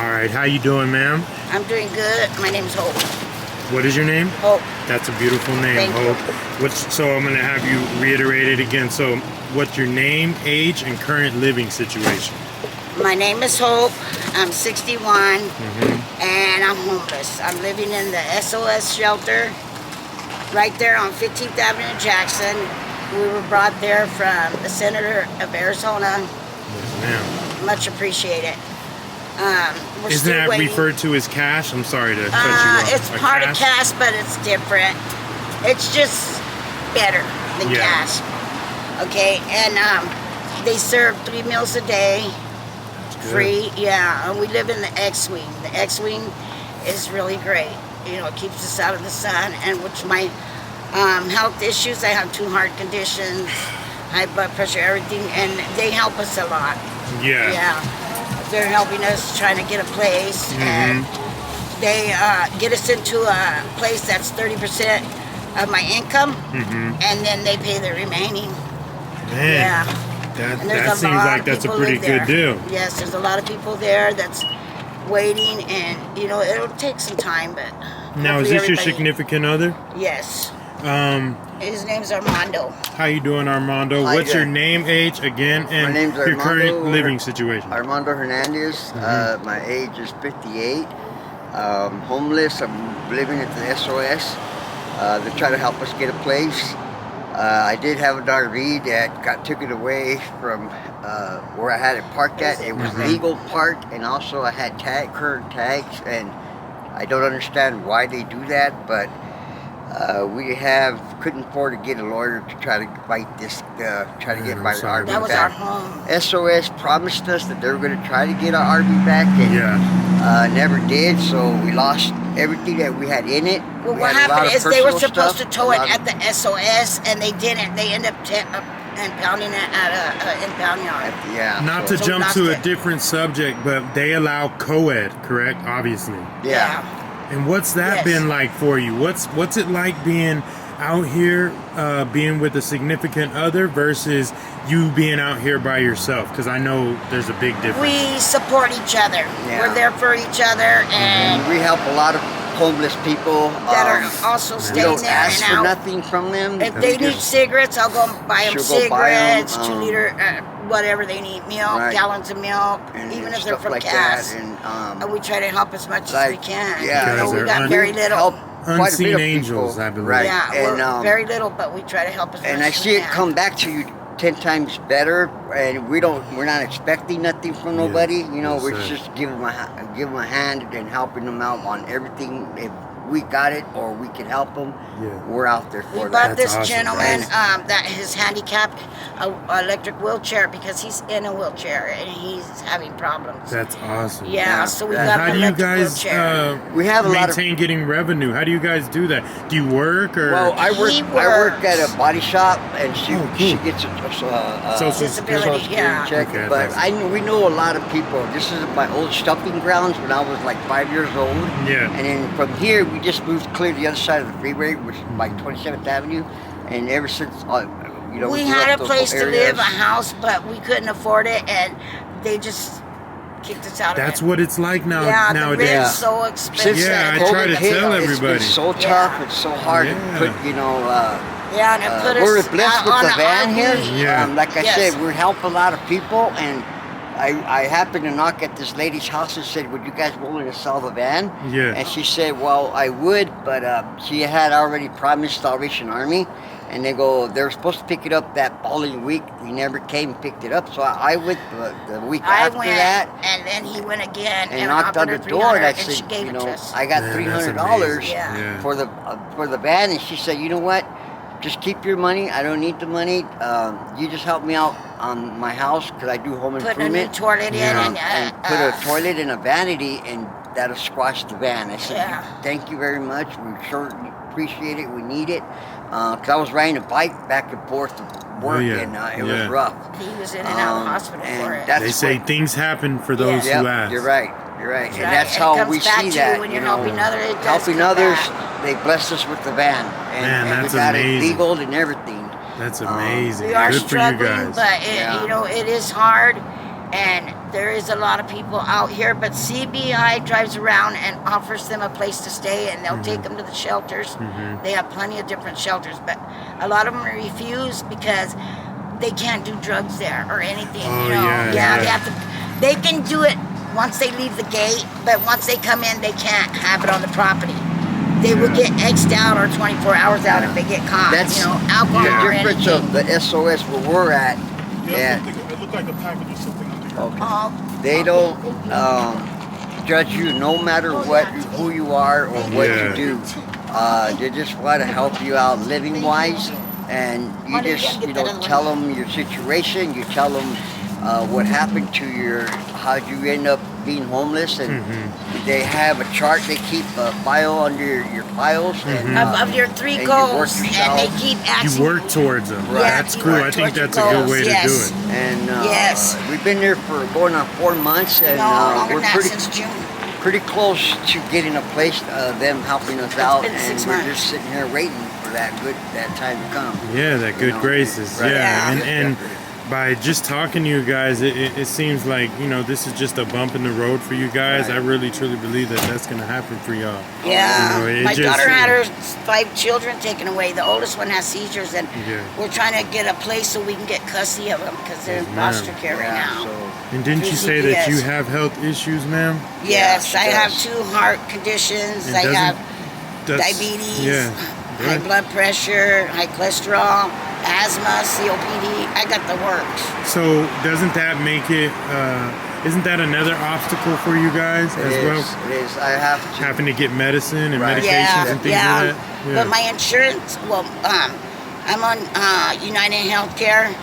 All right, how you doing, ma'am? I'm doing good. My name's Hope. What is your name? Hope. That's a beautiful name, Thank Hope. you. So I'm gonna have you reiterate it again. So what's your name, age, and current living situation? My name is Hope. I'm 61, and I'm homeless. I'm living in the SOS Shelter right there on 15th Avenue in Jackson. We were brought there from the Senator of Arizona. Yes, ma'am. Much appreciated. We're Isn't still that waiting. referred to as cash? I'm sorry to cut you off. It's part of cash, but it's different. It's just better than cash. Okay, and they serve 3 meals a day, free. Yeah, and we live in the X-Wing. The X-Wing is really great. You know, it keeps us out of the sun. And which my health issues, I have 2 heart conditions, high blood pressure, everything, and they help us a lot. Yeah. Yeah. They're helping us trying to get a place, and they get us into a place that's 30% of my income, and then they pay the remaining. Man, Yeah. that seems like that's a pretty good deal. Yes, there's a lot of people there that's waiting, and you know it'll take some time, but Now, is this your significant other? Yes. His name's Armando. How you doing, Armando? Hi, What's your Jack. name, age, again, and name's your Armando. current living situation? Armando Hernandez. My age is 58. Homeless. I'm living at the SOS. They try to help us get a place. I did have an RV that got taken away from where I had it parked at. It was legal parked, and also I had current tags, and I don't understand why they do that, but we couldn't afford to get a lawyer to try to fight this, try to get my RV That was back. our home. SOS promised us that they were going to try to get our RV back, and never did. So we lost everything that we had in it. Well, We what had a lot happened of is they were personal supposed stuff, to tow a it lot at the SOS, and they didn't. They ended up impounding it at a impound yard. Yeah. Not so- to jump to a it. different subject, but they allow co-ed, correct? Obviously. Yeah. And what's that been like for you? What's it like being out here, being with a significant other versus you being out here by yourself? Because I know there's a big difference. We support each other. Yeah. We're there for each other, and We help a lot of homeless people that are also we staying don't there ask and for out. nothing from them. If We they need just- cigarettes, I'll go buy them She'll go buy 'em, cigarettes, 2 liter, whatever they need, milk, Right. gallons of milk, and even if they're stuff from like Cass. that, And we try to help as much as we like, can. yeah, You know, you we guys got are very little. help quite a bit Unseen of angels, people. I believe. Right. Yeah, and we're very little, but we try to help as much and I as see we it can. come back to you 10 times better, and we're not expecting nothing from nobody. You know, Yes, we're sir. just give them a hand and helping them out on everything. If we got it or we can help them, we're out there We for bought that. this awesome, gentleman that is handicapped, a electric wheelchair, because he's in a wheelchair and he's having problems. That's awesome. Yeah, so we And got How an do you electric guys wheelchair. We have a lot of- maintain getting revenue? How do you guys do that? Do you work or? Well, I He work at works. a body shop, and she cool. gets a Social Disability, yeah. check. Okay, But that's- we know a lot of people. This is my old stomping grounds when I was like 5 years old. Yeah. And then from here, we just moved clear to the other side of the freeway, which is like 27th Avenue. And ever since, you know, We grew had up a those place to areas. live, a house, but we couldn't afford it, and they just kicked us out That's of it. what it's like now Yeah, the nowadays. rent's so expensive. Yeah, I COVID try to hit, tell It's everybody. been so tough. Yeah. It's so hard to Yeah. put, you know. Yeah, and it put us We're blessed with on the an van RV. here. Yeah. Like I Yes. said, we help a lot of people, and I happened to knock at this lady's house and said, "Would you guys willing to sell the van?" Yeah. And she said, "Well, I would, but she had already promised Salvation Army, and they were supposed to pick it up that following week. He never came and picked it up, so I went the week I after went, that." and then he went again And knocked on the door, and I said, she gave "You it know, to us. I got Man, that's $300 amazing. Yeah. for the van," and she said, "You know what? Just keep your money. I don't need the money. You just help me out on my house because I do home Put a new improvement, toilet Yeah. in, and put a toilet in a vanity, and that'll squash the van." I said, Yeah. "Thank you very much. We sure appreciate it. We need it." Because I was riding a bike back and forth to work, yeah. and it Yeah. was rough. He was in and out of the hospital and for it. that's They say what- things happen for those Yep, who ask. you're right. You're right. That's And right. that's And it how comes we back see to that. when you you're know, helping others, it does helping come others, back. they blessed us with the van. And, Man, and that's we got amazing. it legal and everything. That's amazing. We are Good for you struggling, guys. but Yeah. you know, it is hard. And there is a lot of people out here, but CBI drives around and offers them a place to stay, and they'll take them to the shelters. They have plenty of different shelters, but a lot of them refuse because they can't do drugs there or anything. Oh, you know, yeah. they have to. They can do it once they leave the gate, but once they come in, they can't have it on the property. They will get X'd out or 24 hours out if they get caught. That's alcohol the or difference anything. of the SOS where we're at. Yeah, it looked like a package or something under here. Okay. They don't judge you no matter who you are or what you do. They just want to help you out living wise, and you just tell them your situation. You tell them what happened to how'd you end up being homeless, and they have a chart. They keep a file under your files and, of your 3 and you goals, work and yourself. they keep asking. You work towards them. Yeah, That's you cool. work I think towards that's your a good goals, way yes. to do it. And Yes. we've been there for going on 4 months, and No, longer we're than that, pretty since June. pretty close to getting a place. Them helping us out, been and 6 we're months. just sitting here waiting for that time to come. Yeah, that good know, graces. right. Yeah, Yeah. and by just talking to you guys, it seems like this is just a bump in the road for you guys. Right. I really truly believe that that's gonna happen for y'all. Yeah, it my just- daughter had her 5 children taken away. The oldest one has seizures, and Yeah. we're trying to get a place so we can get custody of them because they're in Yes, ma'am. foster care right now. And didn't you say that you have health issues, ma'am? Yes, Yeah, I she have does. 2 heart conditions. And I doesn't- have that's- diabetes, Yeah. high Good. blood pressure, high cholesterol, asthma, COPD. I got the works. So doesn't that make it? Isn't that another obstacle for you guys as well? It is. I have to. Having to get medicine and Right. medications and things like that. Yeah. But my insurance, I'm on United Healthcare,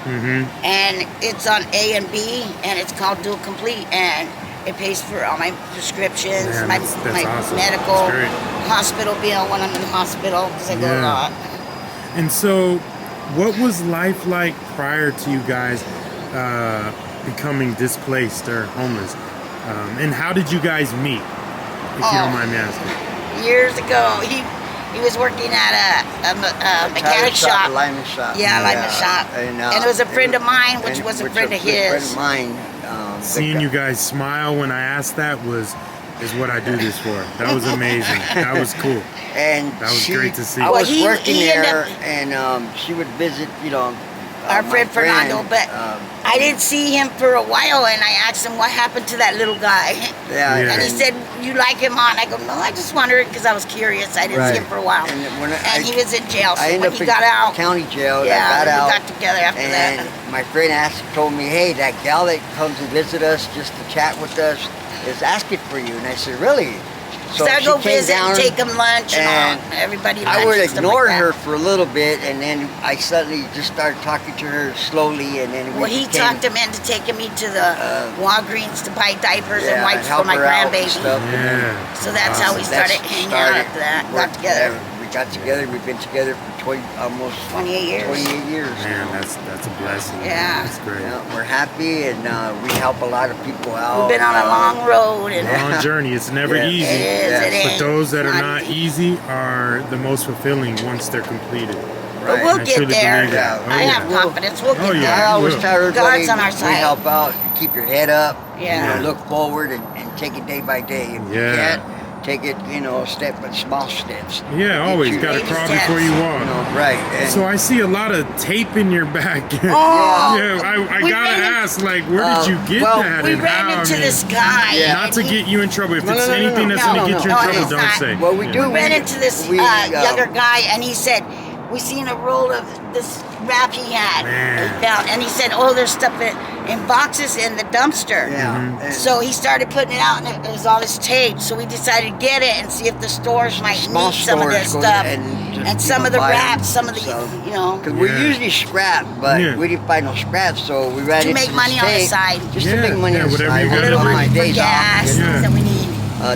and it's on A and B, and it's called Dual Complete, and it pays for all my prescriptions, Man, my that's awesome. medical, That's great. hospital bill when I'm in the hospital because I go a Yeah. lot. And so, what was life like prior to you guys becoming displaced or homeless? And how did you guys meet? If you don't mind me asking. Years ago, he was working at a mechanic shop. Alignment shop. Yeah, alignment shop. And it was a friend of mine, which was a friend of his. Friend of mine. Seeing you guys smile when I asked that is what I do this for. That was amazing. That was cool. And That was great to see. I Well, was he working ended there, up- and she would visit, Our my friend Fernando, but I didn't see him for a while, and I asked him what happened to that little guy. Yeah. And he said, "You like him on?" I go, "No, I just wondered because I was curious. I didn't see him for a while." And when And he was in jail, so I ended when up he in got out, county jail. yeah, I got we out. got together after And that. my friend told me, hey, that gal that comes and visit us just to chat with us is asking for you. And I said, really? So I she go came visit down, and take him lunch and and all. Everybody lunch I would and stuff ignore like that. her for a little bit, and then I suddenly just started talking to her slowly, and then Well, he talked him into taking me to the Walgreens to buy diapers and wipes for help my her out and grandbaby. stuff. Yeah. So that's how we started hanging out after that. Got together. We got together. We've been together for almost 28 years. 28 years. Man, now. that's a blessing. Yeah. That's great. Yeah, we're happy, and we help a lot of people out. We've been on a long road, and Long journey. It's never Yeah. easy. it is. It But ain't. those that are It's not easy are the most fulfilling once they're completed. But we'll I get truly there. believe that. Oh, I yeah. have confidence. We'll get Oh, yeah. there. I always will. tell everybody, God's on our we side. help out. Keep your head up. Yeah. Look forward and take it day by day. If Yeah. you can't, take it, small steps. Yeah, Get always you- got to Baby crawl steps. before you walk. right. And So I see a lot of tape in your back. Oh, yeah, I we gotta ran in- ask, like, where did you get well, that? we and ran how? into I mean, this guy. Yeah. Not and to he- get you in trouble. If No, it's no, no, anything no, that's no, gonna get you in no, trouble, it's don't not. say. What we do, We ran into this we, younger guy, and he said, we seen a roll of this wrap he had. Man. He found, and he said, oh, there's stuff in boxes in the dumpster. Yeah. Mm-hmm. and So he started putting it out, and it was all this tape. So we decided to get it and see if the stores might small need some of stores this go stuff. just, And some of the buy 'em. wraps, some of the, So- you know. Because we Yeah. usually scrap, but Yeah. we didn't find no scraps, so we ran To into make this money on the tape side. Just Yeah, to make money yeah, on the whatever side. you A gotta little do. On money my for days gas, off. Yeah. things that we need.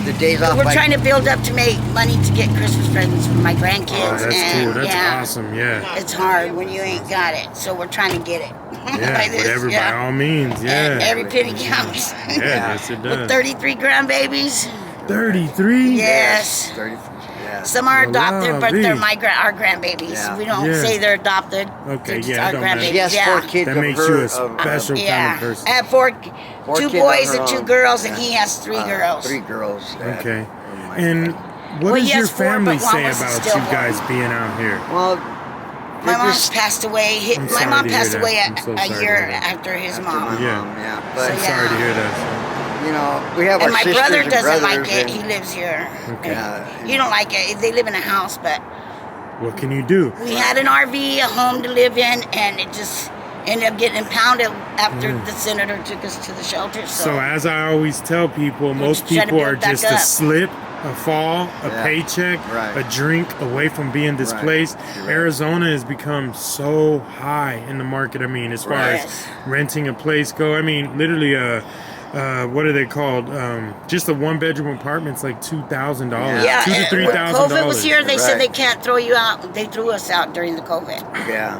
The days off. We're I- trying to build up to make money to get Christmas presents for my grandkids. Oh, that's and cool. That's yeah, awesome. Yeah. it's hard when you ain't got it. So we're trying to get it. Yeah. By this, Whatever, yeah. by all means. And Yeah. every penny counts. Yeah, yes, it With does. 33 grandbabies. 33. Yes. 30, yeah. Yeah. Some are adopted, but they're Lovely. our grandbabies. Yeah. We don't Yeah. say they're adopted. Okay, They're just yeah, it our don't matter. grandbabies. She has yeah. 4 kids That of makes her, you a of- special kind Yeah. of person. I have Four 2 kids boys of her and 2 own. girls, and he has 3 girls. 3 girls. yeah. Okay. Oh my And God. what Well, does he your has 4, family but one say was a about you stillborn. guys being out here? Well, My they're mom's just- passed away. I'm My sorry mom to hear passed that. away I'm so a sorry to year hear that. after his after mom. my Yeah. mom, yeah. So, But I'm sorry to yeah. hear that. you know, we have And our my sisters brother and doesn't like brothers, it. and- He lives here. Okay. He don't like it. They live in a house, but What can you do? we had an RV, a home to live in, and it just ended up getting impounded after the senator took us to the shelter. So as I always tell people, most just trying to people are build back just a up. slip, a fall, a Yeah. paycheck, Right. a drink away from being displaced. Right. Arizona has become so high in the market. I mean, as far Right. as Yes. renting a place go, I mean, literally what are they called? Just a 1-bedroom apartment's like $2,000, yeah, $2,000 to and when $3,000. COVID was here, they said Right. they can't throw you out. They threw us out during the COVID, Yeah.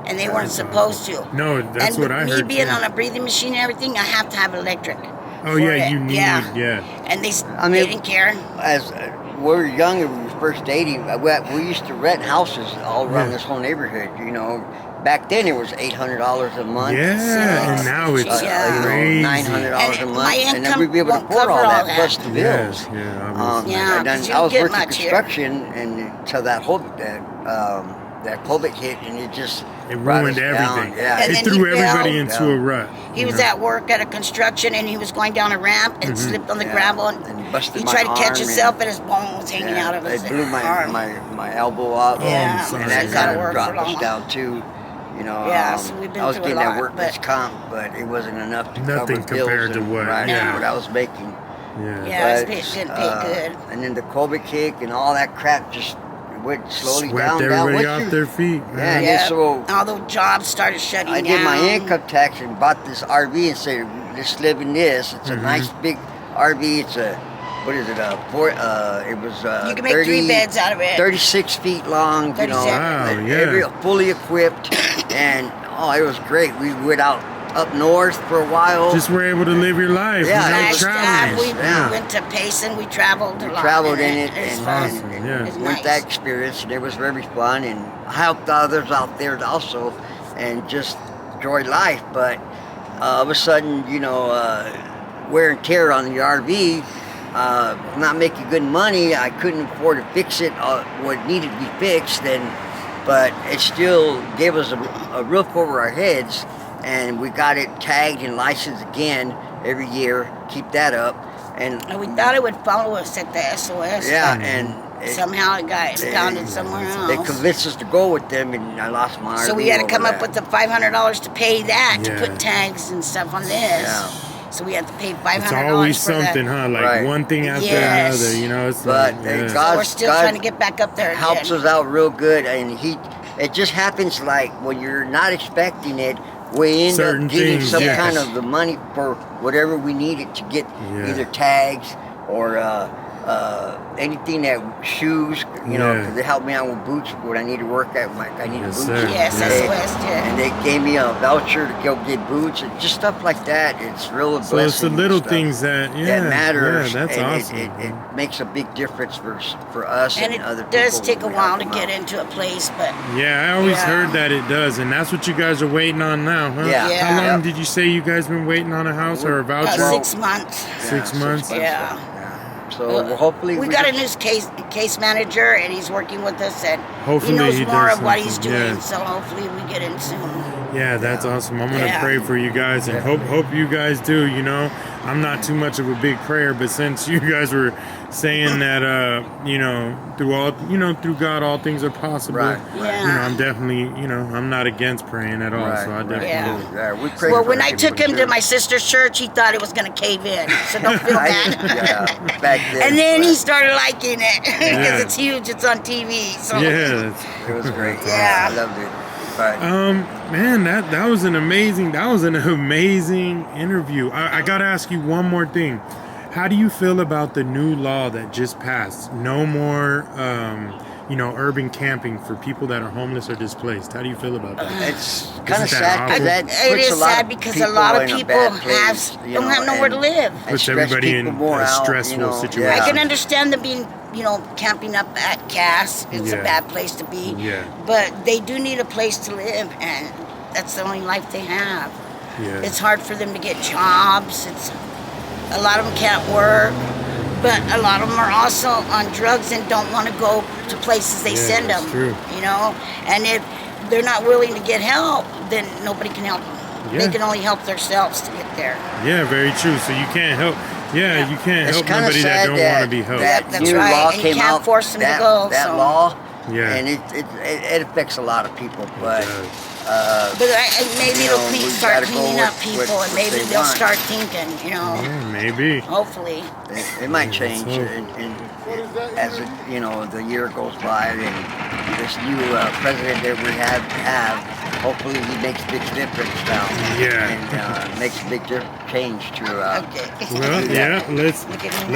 and they weren't supposed to. No, that's and what I me heard. being too. on a breathing machine and everything, I have to have electric. Oh for yeah, it. you need yeah. And they I mean- didn't care. As we were young and we were first dating, we used to rent houses all around Yeah. this whole neighborhood. You know, back then it was $800 a month. Yeah, and now it's Yeah. crazy. $900 a And month, my and then income we'd be able to won't afford all cover all that that. plus the bills. Yes, yeah, obviously. Yeah, and then 'cause you I was don't get working much here. construction and until that COVID hit, and it just It brought ruined us down. everything. Yeah, And It then threw he everybody fell. into a rut. He was at work at a construction, and he was going down a ramp and slipped on the Yeah. gravel, And he busted he my tried to catch arm himself, and- and his bone was hanging out of his it blew arm. my elbow up. Oh, I'm Yeah, sorry. and He's that gotta kind of work for dropped long. us down too. You know, Yeah, so we've been I was through a getting that lot, workman's but- comp, but it wasn't enough to Nothing cover bills compared to and- what- right, yeah. what I was making. Yeah. Yeah, it's But, didn't pay good. And then the COVID kick and all that crap just went slowly Swept down. everybody Once off you- their feet. Yeah, man. and Yeah, so all the jobs started shutting I down. did my income tax and bought this RV and said, let's live in this. It's a Mm-hmm. nice big RV. It's a, what is it? It was You can make 3 beds out of it. 36 feet long. You know, 37. Wow, and yeah. fully equipped, and it was great. We went out up north for a while. Just were able to live your life. Yeah, without it was traveling. We Yeah. went to Payson. We traveled a lot. traveled in it It was and, fun. Awesome, and yeah. It's went nice. that experience, and it was very fun. And I helped others out there also, and just enjoyed life. But all of a sudden, wear and tear on the RV, not making good money. I couldn't afford to fix it, what needed to be fixed, but it still gave us a roof over our heads, and we got it tagged and licensed again every year. Keep that up, and And we thought it would follow us at the SOS. yeah, but and somehow it got impounded somewhere they else. convinced us to go with them, and I lost my RV. So we had to over come up that. with the $500 to pay that Yeah. to put tags and stuff on this. Yeah. So we had to pay $500 It's always for something, that. huh? Like Right. one thing after Yes. another. It's But like, thank yeah. God- So we're still God trying to get back up there helps again. us out real good, and it just happens like when you're not expecting it, we end Certain up getting things, some yes. kind of the money for whatever we needed to get Yeah. either tags or anything that shoes, Yeah. because they helped me out with boots when I need to work at. I need Yes, boots. sir. Yes, Yeah. SOS did. And they gave me a voucher to go get boots and just stuff like that. It's real So blessing. it's the and little stuff things that matters. Yeah, that's and awesome. It makes a big difference for us and, And it other people. does take a when we while help to them get out. into a place, but Yeah, I always Yeah. heard that it does, and that's what you guys are waiting on now, huh? Yeah. Yeah. How long Yep. did you say you guys been waiting on a house or a about voucher? 6 months. 6 months? Yeah. So well, hopefully we got a just- new case manager, and he's working with us, and Hopefully he knows he more does of what he's something, doing. yeah. So hopefully we get in soon. Yeah, that's awesome. I'm gonna Yeah. pray for you guys and hope you guys do. I'm not too much of a big prayer, but since you guys were saying that, through God all things are possible. Right. Yeah. I'm definitely, I'm not against praying at all. Right, So I right. definitely. Yeah. Yeah, we pray Well, for when I everybody took him to too. my sister's church, he thought it was going to cave in. So don't feel I- bad. yeah, back then. And then he but started liking it because Yeah. it's huge. It's on TV. So Yeah. it was great. Yeah. I loved it. But Man, that was an amazing interview. I gotta ask you one more thing. How do you feel about the new law that just passed? No more, urban camping for people that are homeless or displaced. How do you feel about that? it's kind of that sad awful? because that It puts is a lot sad of because a lot of in a people bad place, don't have nowhere to live. and Puts stress everybody people in more a out, stressful yeah. situation. I can understand them being camping up at Cass. It's a bad place to be. Yeah. But they do need a place to live, and that's the only life they have. Yeah. It's hard for them to get jobs. A lot of them can't work, but a lot of them are also on drugs and don't want to go to places they send them. True. And if they're not willing to get help, then nobody can help them. Yeah. They can only help themselves to get there. Yeah, very true. So you can't help. Yeah, you can't It's help kinda nobody that sad don't that- want to be helped. That That's new right, law and you came can't out. force them to that, go, That so- law, Yeah. and it affects a lot of people. But But maybe it'll we start gotta go cleaning with up people, what and maybe they they'll want. start thinking. Yeah, maybe. Hopefully. it might change, so- and as the year goes by, and this new president that we have, hopefully he makes a big difference now. Yeah. And makes a big change to. Okay. Well, yeah, Look at me.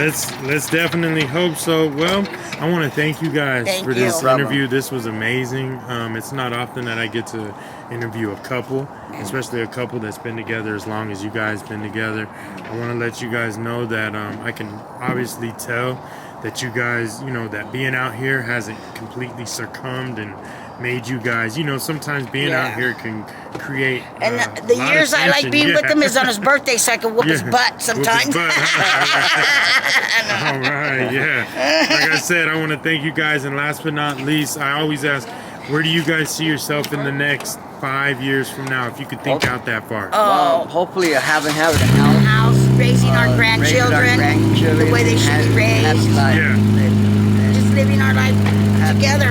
let's definitely hope so. Well, I want to thank you guys Thank for you. this No problem. interview. This was amazing. It's not often that I get to interview a couple, especially a couple that's been together as long as you guys been together. I want to let you guys know that I can obviously tell that you guys, that being out here hasn't completely succumbed and made you guys, sometimes being out here can create And a the lot of years I like tension. being with Yeah. him is on his birthday, so I can whoop his Yeah. butt Whoop sometimes. his butt. All right, yeah. Like I said, I want to thank you guys, and last but not least, I always ask, where do you guys see yourself in the next 5 years from now, if you could think out that far? Well, hopefully having a house. House, raising our grandchildren, the way they should be raised, just living our life together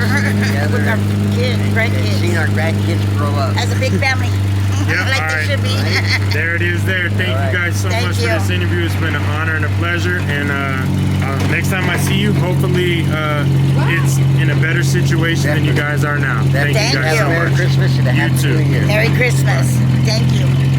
with our kids, And seeing grandkids, our grandkids grow up. as a big family, Yeah, like all they right. should be. There it is there. Thank All right. you guys so Thank much you. for this interview. It's been an honor and a pleasure. And next time I see you, hopefully it's in a better situation than you guys are now. Thank Thank you guys you. so Merry much. Christmas and a You Happy too. New Year. Merry Christmas. Thank you.